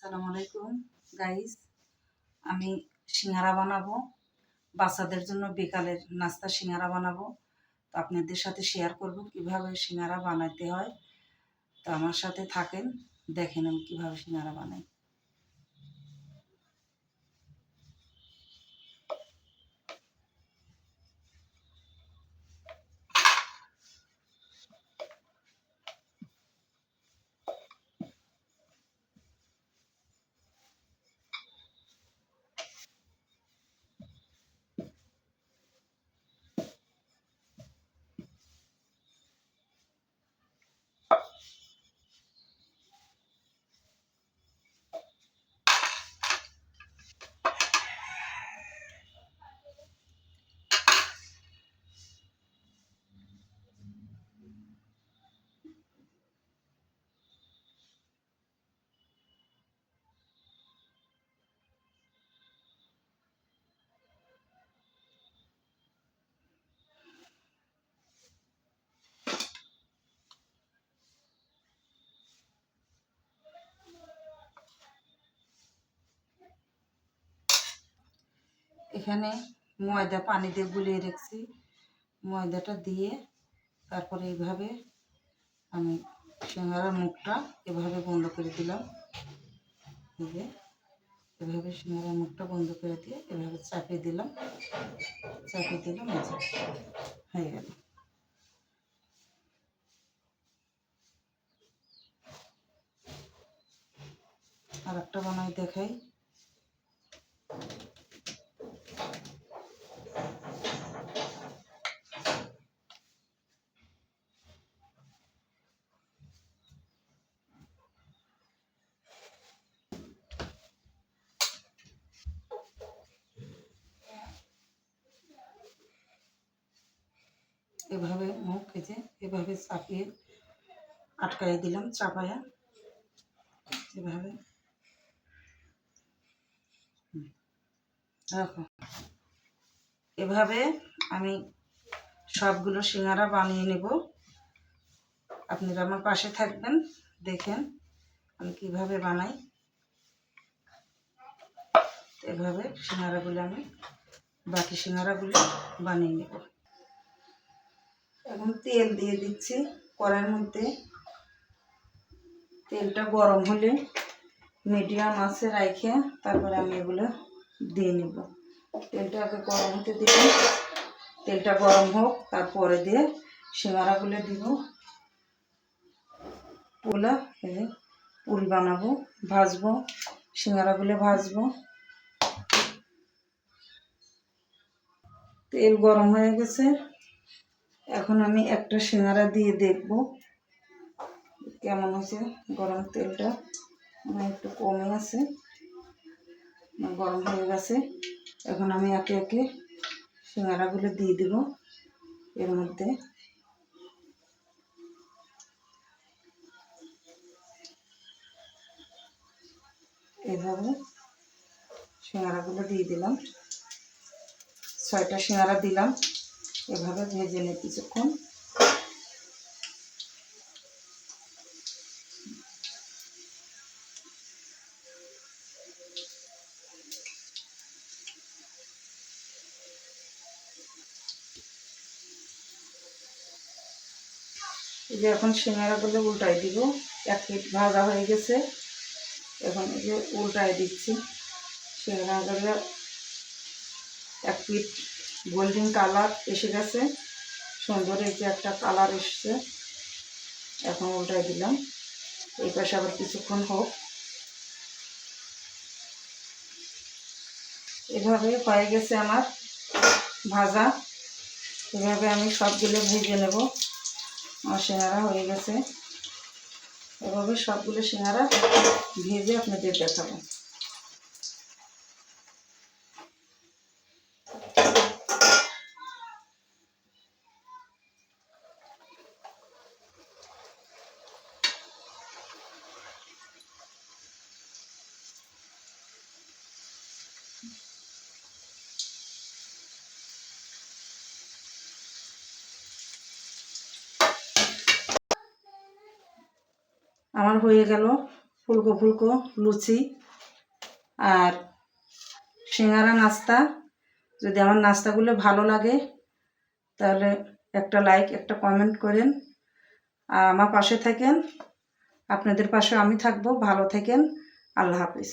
আসসালামু আলাইকুম গাইস। আমি সিঙ্গারা বানাবো, বাচ্চাদের জন্য বিকালের নাস্তা সিঙ্গারা বানাবো। তো আপনাদের সাথে শেয়ার করব কিভাবে সিঙ্গারা বানাতে হয়। তো আমার সাথে থাকেন, দেখেন আমি কিভাবে সিঙ্গারা বানাই। এখানে ময়দা পানি দিয়ে গুলিয়ে রেখেছি। ময়দাটা দিয়ে তারপরে এইভাবে আমি সিঙ্গারার মুখটা এভাবে বন্ধ করে দিলাম। এভাবে সিঙ্গারার মুখটা বন্ধ করে দিয়ে এভাবে চাপিয়ে দিলাম। হয়ে গেল। আর একটা বানাই দেখাই। এভাবে মুখ ভেজে এভাবে চাপিয়ে আটকাই দিলাম, চাপায়া এভাবে রাখো। এভাবে আমি সবগুলো সিঙ্গারা বানিয়ে নেব। আপনারা আমার পাশে থাকবেন, দেখেন আমি কিভাবে বানাই। এভাবে সিঙ্গারাগুলো আমি বাকি সিঙ্গারাগুলো বানিয়ে নেব। এখন তেল দিয়ে দিচ্ছি কড়াইয়ের মধ্যে। তেলটা গরম হলে মিডিয়াম আঁচে রাখে তারপরে আমি এগুলো দিয়ে নেব। তেলটা আগে গরম হতে দিব। তেলটা গরম হোক, তারপরে দিয়ে সিঙ্গারাগুলো দিব। পুল বানাবো, ভাজবো, সিঙ্গারাগুলো ভাজবো। তেল গরম হয়ে গেছে, এখন আমি একটা সিঙ্গারা দিয়ে দেখব কেমন হয়েছে। গরম তেলটা একটু কমে আছে, গরম হয়ে গেছে। এখন আমি একে একে সিঙ্গারাগুলো দিয়ে দেব এর মধ্যে। এভাবে সিঙ্গারাগুলো দিয়ে দিলাম। 6টা সিঙ্গারা দিলাম। এভাবে ভেজে নিই কিছুক্ষণ। এই যে এখন সিঙ্গারাগুলো উল্টাই দিব। এক পিঠ ভাজা হয়ে গেছে, এখন এই যে উল্টাই দিচ্ছি। সিঙ্গারাগুলো এক পিঠ গোল্ডেন কালার এসে গেছে, সুন্দর এই যে একটা কালার এসছে। এখন উল্টাই দিলাম। এই পাশে আবার কিছুক্ষণ হোক। এভাবে হয়ে গেছে আমার ভাজা। এভাবে আমি সবগুলো ভেজে নেব। আমার সিঙ্গারা হয়ে গেছে। এভাবে সবগুলো সিঙ্গারা ভেজে আপনাদের দেখাবো। আমার হয়ে গেল ফুলকো ফুলকো লুচি আর সিঙ্গারা নাস্তা। যদি আমার নাস্তাগুলো ভালো লাগে তাহলে একটা লাইক একটা কমেন্ট করেন আর আমার পাশে থাকেন। আপনাদের পাশে আমি থাকবো। ভালো থাকেন। আল্লাহ হাফিজ।